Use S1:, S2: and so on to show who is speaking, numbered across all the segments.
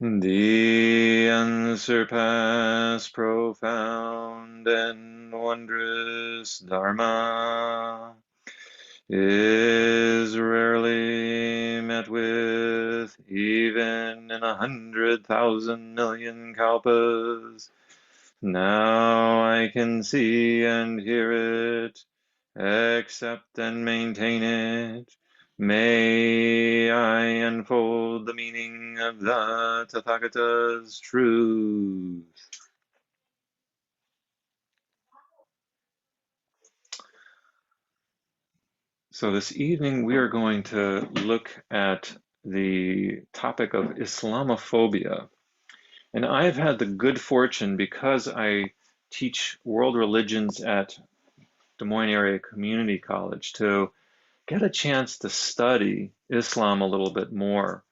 S1: The unsurpassed, profound, and wondrous Dharma is rarely met with, even in 100,000 million kalpas. Now I can see and hear it, accept and maintain it. May I unfold the meaning of the Tathagata's truth. So this evening we are going to look at the topic of Islamophobia. And I've had the good fortune, because I teach world religions at Des Moines Area Community College, to get a chance to study Islam a little bit more.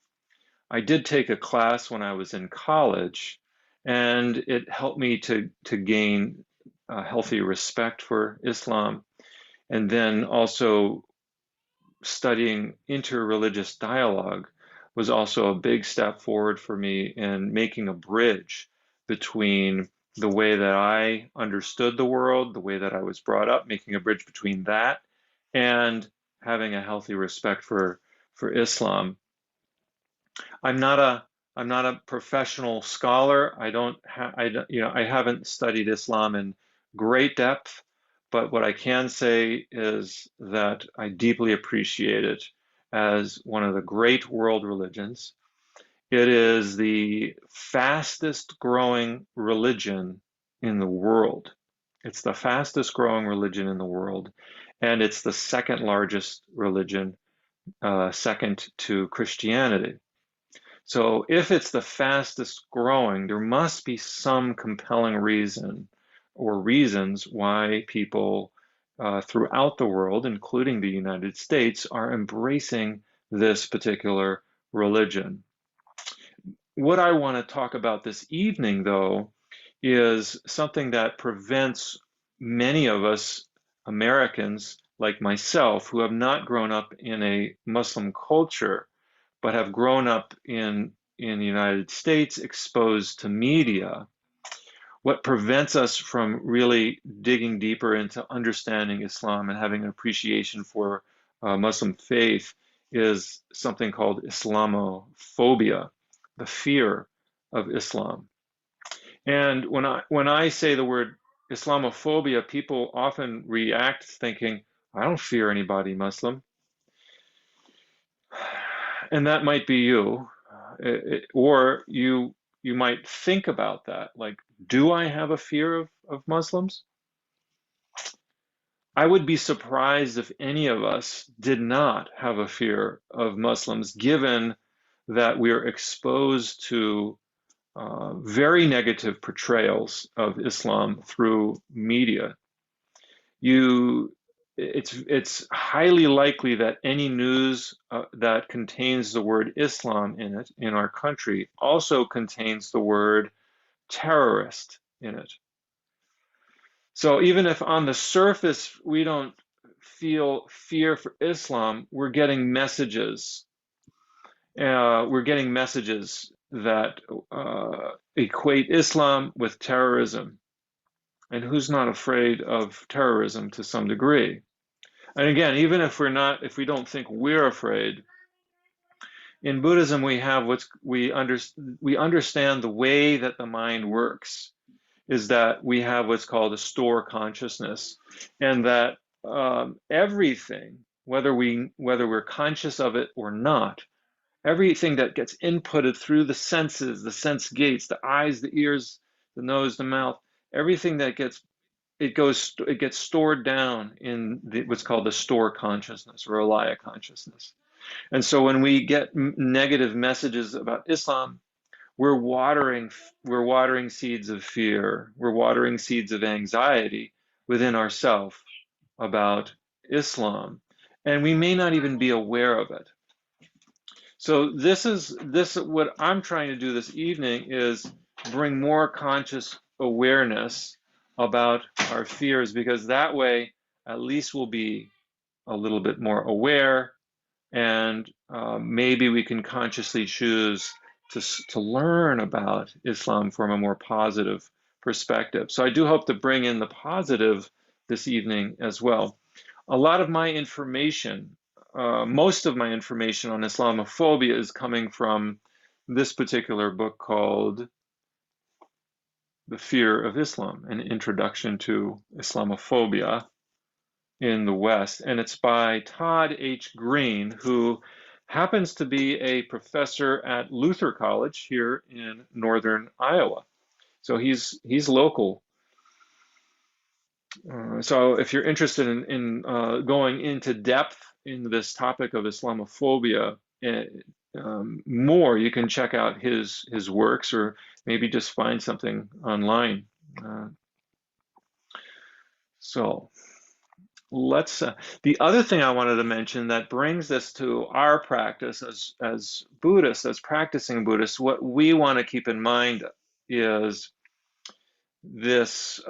S1: I did take a class when I was in college, and it helped me to gain a healthy respect for Islam. And then also studying interreligious dialogue was also a big step forward for me in making a bridge between the way that I understood the world, the way that I was brought up, making a bridge between that and having a healthy respect for Islam. I'm not a I'm not a professional scholar. I haven't studied Islam in great depth, but what I can say is that I deeply appreciate it as one of the great world religions. It is the fastest growing religion in the world. It's the fastest growing religion in the world, and it's the second largest religion, second to Christianity. So if it's the fastest growing, there must be some compelling reason or reasons why people throughout the world, including the United States, are embracing this particular religion. What I want to talk about this evening, though, is something that prevents many of us Americans, like myself, who have not grown up in a Muslim culture but have grown up in the United States, exposed to media. What prevents us from really digging deeper into understanding Islam and having an appreciation for Muslim faith is something called Islamophobia, the fear of Islam. And when I say the word Islamophobia, people often react thinking, I don't fear anybody Muslim. And that might be you. Or you might think about that, like, do I have a fear of Muslims? I would be surprised if any of us did not have a fear of Muslims, given that we are exposed to very negative portrayals of Islam through media. You, it's highly likely that any news that contains the word Islam in it in our country also contains the word terrorist in it. So even if on the surface we don't feel fear for Islam, we're getting messages that equate Islam with terrorism. And who's not afraid of terrorism to some degree? And again, even if we don't think we're afraid, in Buddhism we have we understand the way that the mind works is that we have what's called a store consciousness, and that everything, whether we're conscious of it or not, everything that gets inputted through the senses, the sense gates, the eyes, the ears, the nose, the mouth, everything that it gets stored down in what's called the store consciousness or alaya consciousness. And so when we get negative messages about Islam, we're watering seeds of fear. We're watering seeds of anxiety within ourselves about Islam, and we may not even be aware of it. So this what I'm trying to do this evening is bring more conscious awareness about our fears, because that way at least we'll be a little bit more aware, and maybe we can consciously choose to learn about Islam from a more positive perspective. So I do hope to bring in the positive this evening as well. A lot of my information, most of my information on Islamophobia is coming from this particular book called The Fear of Islam, An Introduction to Islamophobia in the West. And it's by Todd H. Green, who happens to be a professor at Luther College here in northern Iowa. So he's local. So if you're interested in going into depth in this topic of Islamophobia more, you can check out his works, or maybe just find something online. So let's. The other thing I wanted to mention that brings this to our practice as Buddhists, as practicing Buddhists, what we want to keep in mind is this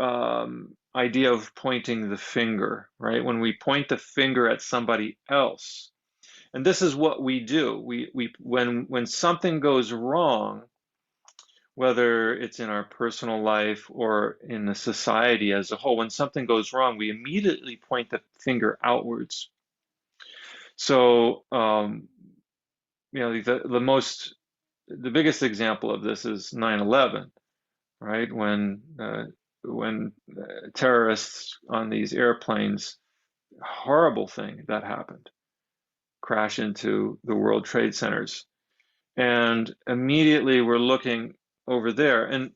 S1: idea of pointing the finger, right? When we point the finger at somebody else, and this is what we do. When something goes wrong, whether it's in our personal life or in the society as a whole, when something goes wrong, we immediately point the finger outwards. So, the biggest example of this is 9/11, right? When terrorists on these airplanes, horrible thing that happened, crash into the World Trade Centers. And immediately we're looking over there. And,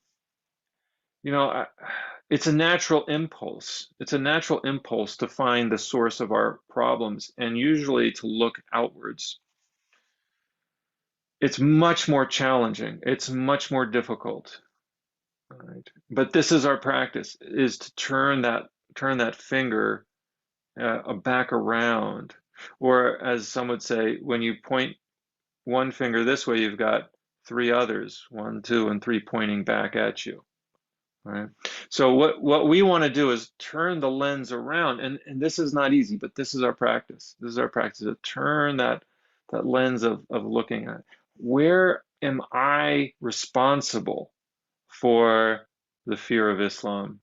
S1: it's a natural impulse. It's a natural impulse to find the source of our problems and usually to look outwards. It's much more challenging. It's much more difficult. Right? But this is our practice, is to turn that finger back around. Or as some would say, when you point one finger this way, you've got three others, 1, 2, and 3 pointing back at you. Right? So what we want to do is turn the lens around, and this is not easy, but this is our practice. This is our practice to turn that lens of looking at where am I responsible for the fear of Islam,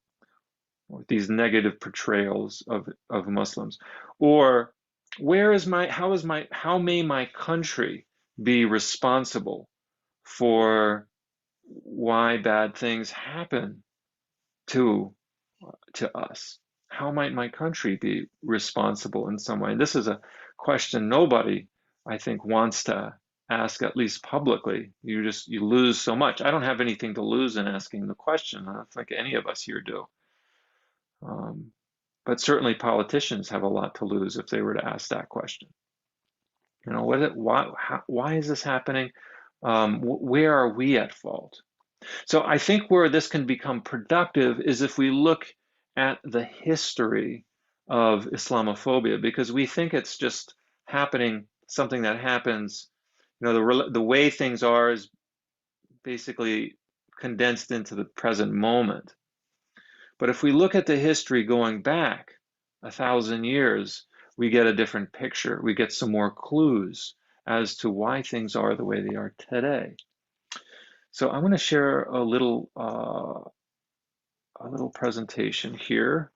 S1: or these negative portrayals of Muslims, or how may my country be responsible for why bad things happen to us? How might my country be responsible in some way? And this is a question nobody, I think, wants to ask, at least publicly. You lose so much. I don't have anything to lose in asking the question. I don't think any of us here do. But certainly politicians have a lot to lose if they were to ask that question. Why is this happening? Where are we at fault? So I think where this can become productive is if we look at the history of Islamophobia, because we think it's just something that happens. The way things are is basically condensed into the present moment. But if we look at the history going back 1,000 years, we get a different picture. We get some more clues as to why things are the way they are today. So I'm going to share a little presentation here.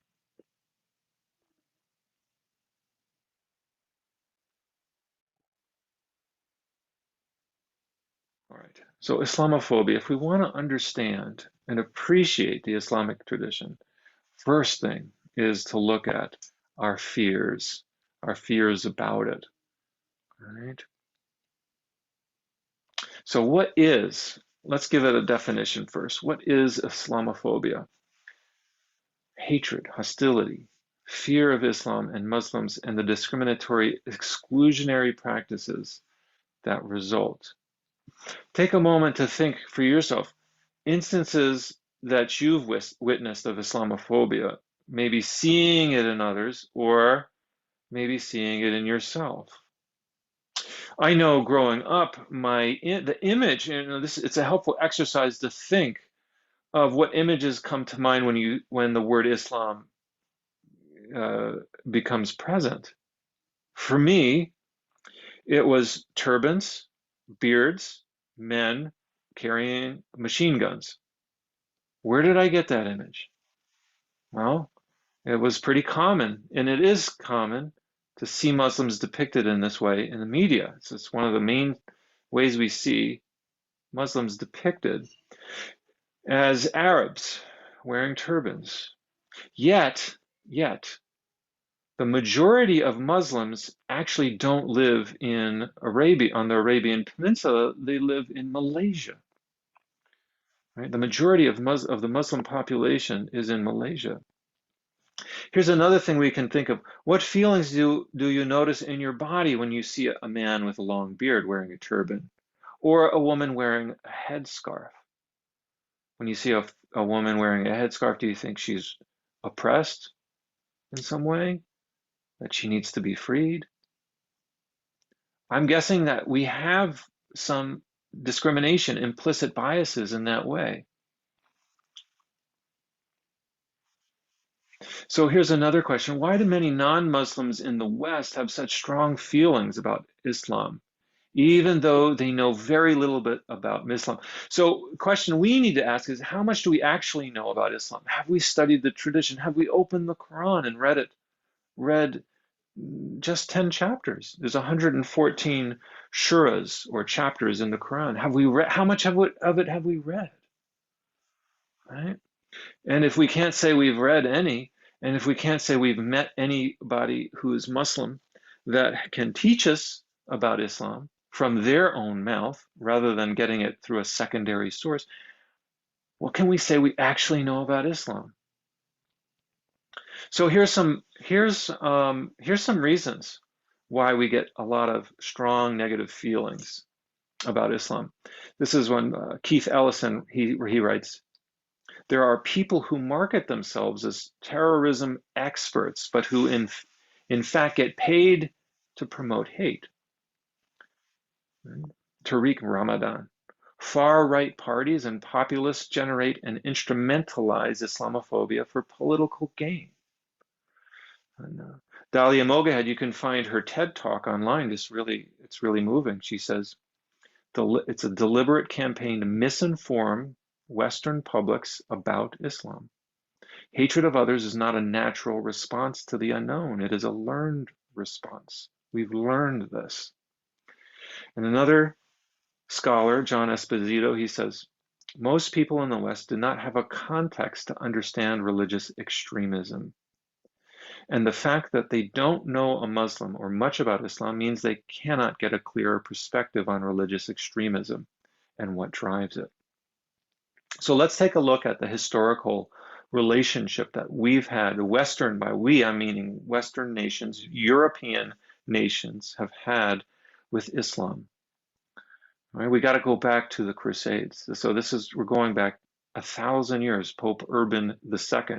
S1: All right. So Islamophobia, if we want to understand and appreciate the Islamic tradition, first thing is to look at our fears about it. All right. So let's give it a definition first. What is Islamophobia? Hatred, hostility, fear of Islam and Muslims, and the discriminatory, exclusionary practices that result. Take a moment to think for yourself instances that you've witnessed of Islamophobia, maybe seeing it in others or maybe seeing it in yourself. I know growing up, the image, it's a helpful exercise to think of what images come to mind when the word Islam becomes present. For me, it was turbans, beards, men carrying machine guns. Where did I get that image? Well, it was pretty common, and it is common to see Muslims depicted in this way in the media. So it's one of the main ways we see Muslims depicted as Arabs wearing turbans. Yet, the majority of Muslims actually don't live in Arabia, on the Arabian Peninsula. They live in Malaysia. Right? The majority of the Muslim population is in Malaysia. Here's another thing we can think of. What feelings do you notice in your body when you see a man with a long beard wearing a turban, or a woman wearing a headscarf? When you see a woman wearing a headscarf, do you think she's oppressed in some way, that she needs to be freed? I'm guessing that we have some discrimination, implicit biases in that way. So here's another question. Why do many non-Muslims in the West have such strong feelings about Islam, even though they know very little bit about Islam? So the question we need to ask is, how much do we actually know about Islam? Have we studied the tradition? Have we opened the Quran and read just 10 chapters? There's 114 shuras, or chapters, in the Quran. Have we read? How much of it have we read? Right? And if we can't say we've read any, and if we can't say we've met anybody who is Muslim that can teach us about Islam from their own mouth, rather than getting it through a secondary source, what can we say we actually know about Islam? So here's some reasons why we get a lot of strong negative feelings about Islam. This is when Keith Ellison, he writes, there are people who market themselves as terrorism experts, but who in fact get paid to promote hate. Tariq Ramadan. Far-right parties and populists generate and instrumentalize Islamophobia for political gain. And, Dalia Mogahed, you can find her TED Talk online. It's really moving. She says, it's a deliberate campaign to misinform Western publics about Islam. Hatred of others is not a natural response to the unknown. It is a learned response. We've learned this. And another scholar, John Esposito, he says, most people in the West do not have a context to understand religious extremism. And the fact that they don't know a Muslim or much about Islam means they cannot get a clearer perspective on religious extremism and what drives it. So let's take a look at the historical relationship that we've had, Western, by we I'm meaning Western nations, European nations have had with Islam. All right, we got to go back to the Crusades. So we're going back 1,000 years. Pope Urban II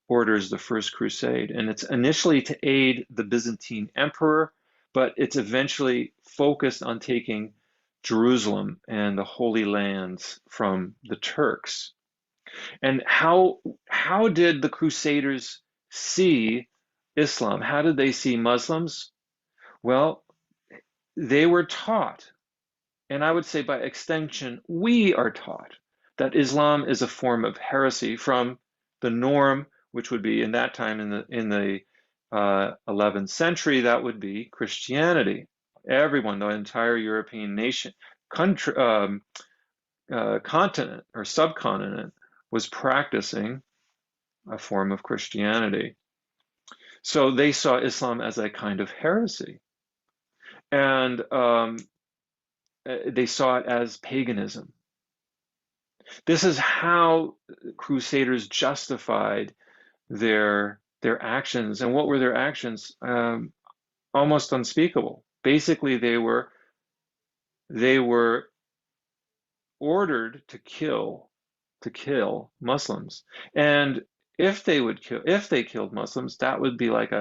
S1: orders the First Crusade, and it's initially to aid the Byzantine emperor, but it's eventually focused on taking Jerusalem and the Holy Lands from the Turks. And how did the Crusaders see Islam? How did they see Muslims? Well, they were taught, and I would say by extension, we are taught, that Islam is a form of heresy from the norm, which would be in that time in the 11th century, that would be Christianity. Everyone, the entire European nation, country, continent or subcontinent, was practicing a form of Christianity. So they saw Islam as a kind of heresy, and they saw it as paganism. This is how Crusaders justified their actions. And what were their actions? Almost unspeakable. Basically, they were ordered to kill Muslims, and if they killed Muslims, that would be like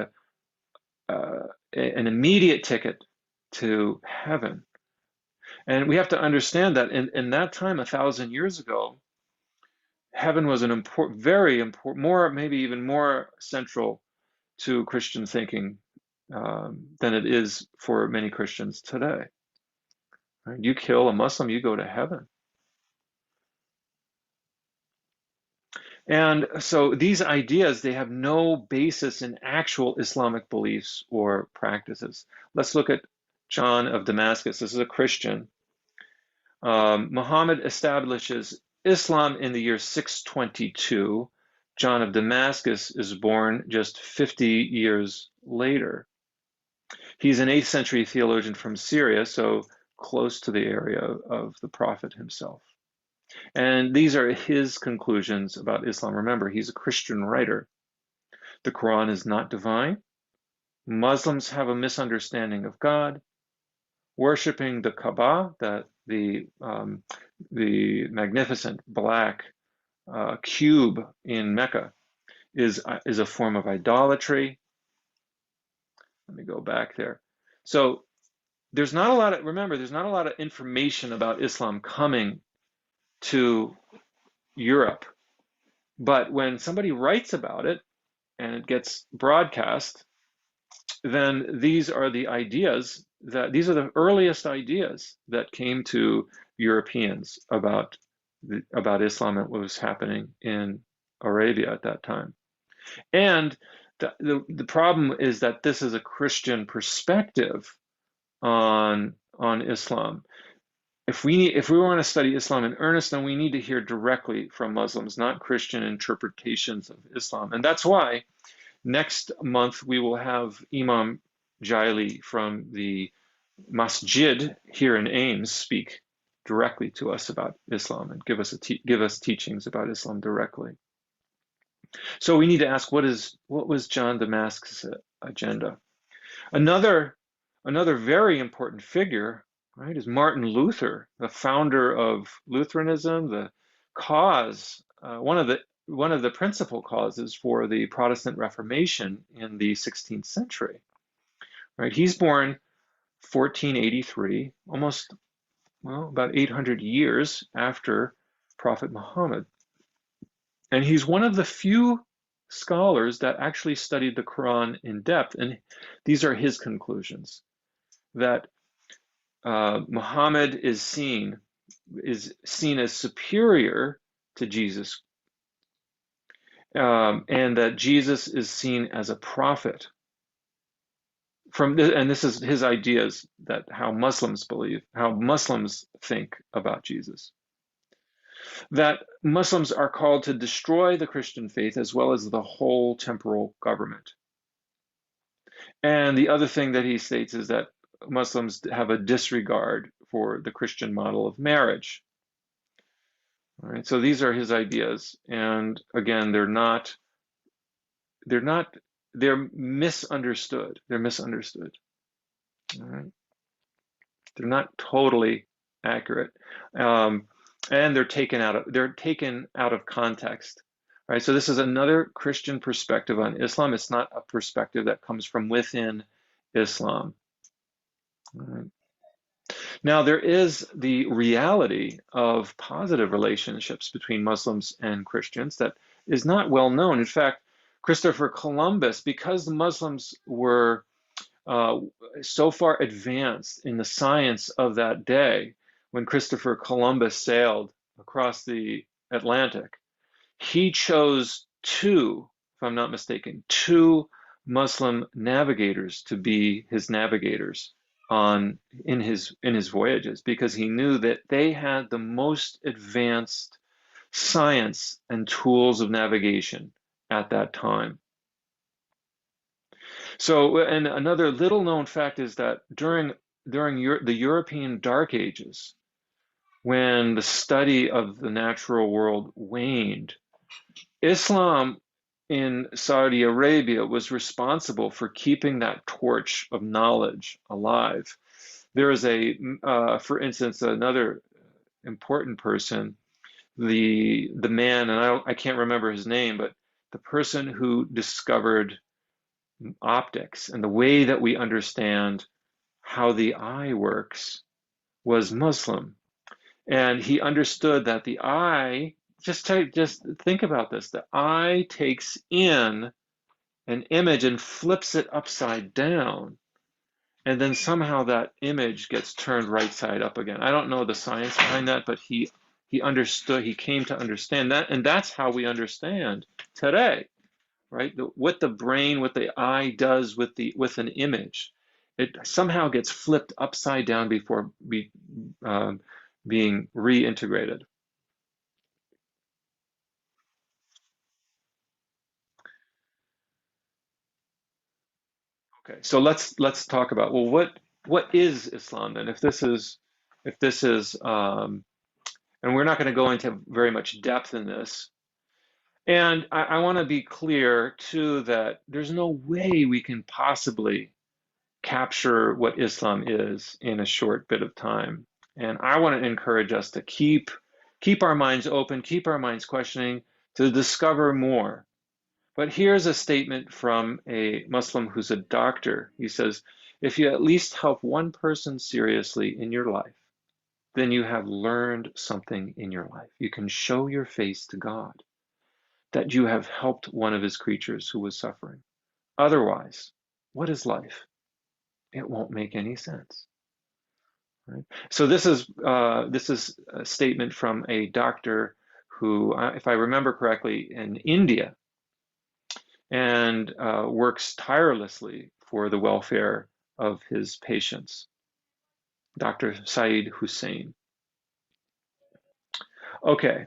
S1: an immediate ticket to heaven. And we have to understand that in that time, 1,000 years ago, heaven was an very important, maybe even more central to Christian thinking than it is for many Christians today. Right? You kill a Muslim, you go to heaven. And so these ideas, they have no basis in actual Islamic beliefs or practices. Let's look at John of Damascus. This is a Christian. Muhammad establishes Islam in the year 622. John of Damascus is born just 50 years later. He's an 8th century theologian from Syria, so close to the area of the Prophet himself. And these are his conclusions about Islam. Remember, he's a Christian writer. The Quran is not divine. Muslims have a misunderstanding of God. Worshipping the Kaaba, the magnificent black cube in Mecca, is a form of idolatry. Let me go back there. So there's not a lot of, remember, there's not a lot of information about Islam coming to Europe. But when somebody writes about it and it gets broadcast, then these are the ideas these are the earliest ideas that came to Europeans about Islam and what was happening in Arabia at that time. And the problem is that this is a Christian perspective on Islam. If we want to study Islam in earnest, then we need to hear directly from Muslims, not Christian interpretations of Islam. And that's why next month we will have Imam Jaili from the Masjid here in Ames speak directly to us about Islam and give us teachings about Islam directly. So we need to ask, what was John Damascus' agenda? Another very important figure, right, is Martin Luther, the founder of Lutheranism, the cause, one of the principal causes for the Protestant Reformation in the 16th century. Right, he's born 1483, about 800 years after Prophet Muhammad. And he's one of the few scholars that actually studied the Quran in depth. And these are his conclusions, that Muhammad is seen as superior to Jesus, and that Jesus is seen as a prophet. And this is his ideas, that how Muslims think about Jesus. That Muslims are called to destroy the Christian faith as well as the whole temporal government. And the other thing that he states is that Muslims have a disregard for the Christian model of marriage. All right, so these are his ideas, and again, they're misunderstood. They're misunderstood. All right, they're not totally accurate, and they're taken out of context. All right, so this is another Christian perspective on Islam. It's not a perspective that comes from within Islam. All right. Now, there is the reality of positive relationships between Muslims and Christians that is not well known. In fact, Christopher Columbus, because the Muslims were so far advanced in the science of that day, when Christopher Columbus sailed across the Atlantic, he chose if I'm not mistaken, two Muslim navigators to be his navigators in his voyages, because he knew that they had the most advanced science and tools of navigation at that time. So, and another little known fact is that during the European Dark Ages, when the study of the natural world waned, Islam in Saudi Arabia was responsible for keeping that torch of knowledge alive. There is for instance, another important person, the man, and I can't remember his name, but the person who discovered optics and the way that we understand how the eye works was Muslim. And he understood that the eye, just think about this, the eye takes in an image and flips it upside down. And then somehow that image gets turned right side up again. I don't know the science behind that, but he He understood, he came to understand that, and that's how we understand today, right? What the brain, what the eye does with an image, it somehow gets flipped upside down before being reintegrated. Okay, so let's talk about, well, what is Islam then? If this is, and we're not going to go into very much depth in this. And I want to be clear too that there's no way we can possibly capture what Islam is in a short bit of time. And I want to encourage us to keep our minds open, keep our minds questioning, to discover more. But here's a statement from a Muslim who's a doctor. He says, if you at least help one person seriously in your life, then you have learned something in your life. You can show your face to God that you have helped one of his creatures who was suffering. Otherwise, what is life? It won't make any sense. Right? So this is a statement from a doctor who, if I remember correctly, in India, and works tirelessly for the welfare of his patients, Dr. Saeed Hussein. Okay,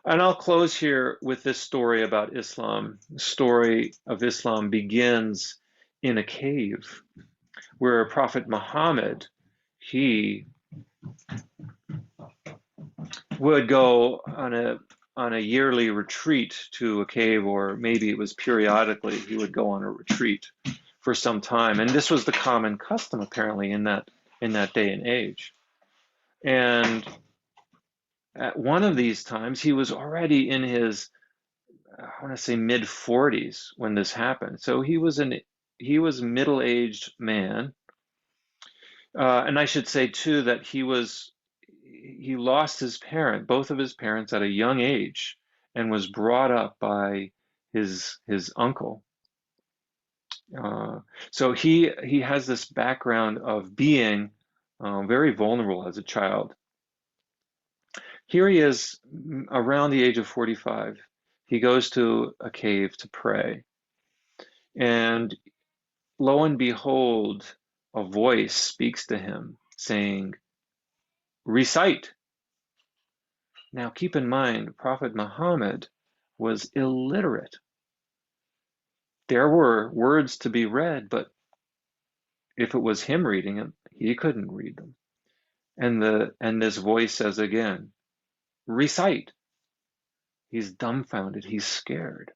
S1: and I'll close here with this story about Islam. The story of Islam begins in a cave where Prophet Muhammad, he would go on a yearly retreat to a cave, or maybe it was periodically he would go on a retreat for some time. And this was the common custom apparently in that day and age. And at one of these times, he was already in his, I want to say, mid 40s when this happened. So he was a middle-aged man. And I should say too that he lost both of his parents at a young age, and was brought up by his uncle. Uh, so he has this background of being very vulnerable as a child. Here he is around the age of 45. He goes to a cave to pray, and lo and behold, a voice speaks to him saying, "Recite." Now, keep in mind, Prophet Muhammad was illiterate. There were words to be read, but if it was him reading them, he couldn't read them. And this voice says again, "Recite." He's dumbfounded. He's scared.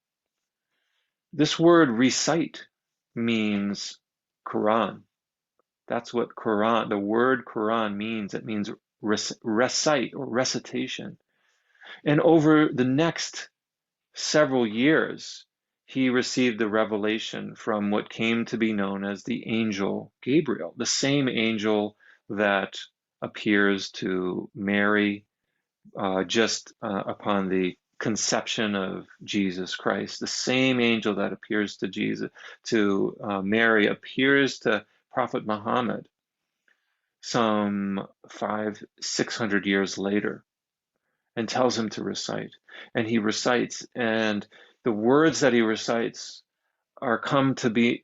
S1: This word "recite" means Quran. That's what Quran, the word Quran means. It means recite or recitation. And over the next several years, he received the revelation from what came to be known as the angel Gabriel, the same angel that appears to Mary just upon the conception of Jesus Christ. The same angel that appears to Mary, appears to Prophet Muhammad some 600 years later, and tells him to recite. And he recites, and the words that he recites are come to be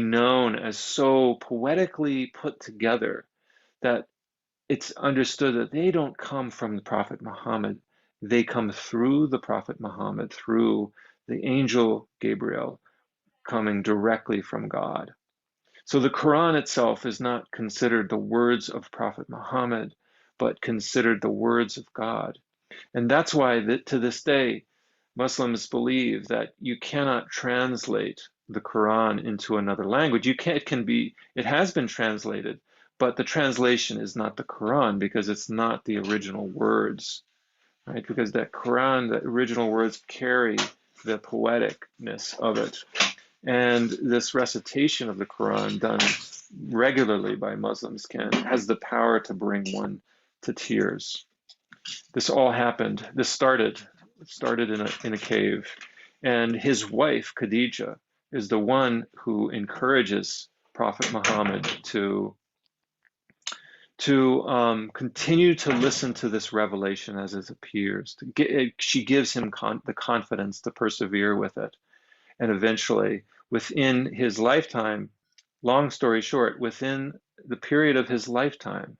S1: known as so poetically put together that it's understood that they don't come from the Prophet Muhammad. They come through the Prophet Muhammad, through the angel Gabriel, coming directly from God. So the Quran itself is not considered the words of Prophet Muhammad, but considered the words of God. And that's why to this day, Muslims believe that you cannot translate the Quran into another language. It has been translated, but the translation is not the Quran because it's not the original words, right? Because that Quran, the original words carry the poeticness of it. And this recitation of the Quran done regularly by Muslims has the power to bring one to tears. This all happened. This started in a cave, and his wife Khadija is the one who encourages Prophet Muhammad to continue to listen to this revelation as it appears. She gives him the confidence to persevere with it. And eventually, within his lifetime, long story short, within the period of his lifetime,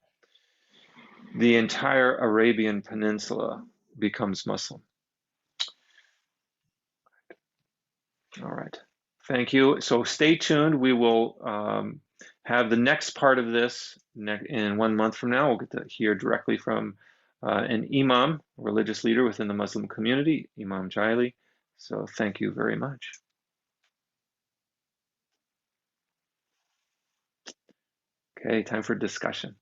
S1: the entire Arabian Peninsula becomes Muslim. All right. Thank you. So stay tuned. We will have the next part of this in 1 month from now. We'll get to hear directly from an imam, a religious leader within the Muslim community, Imam Jaili. So thank you very much. Okay, time for discussion.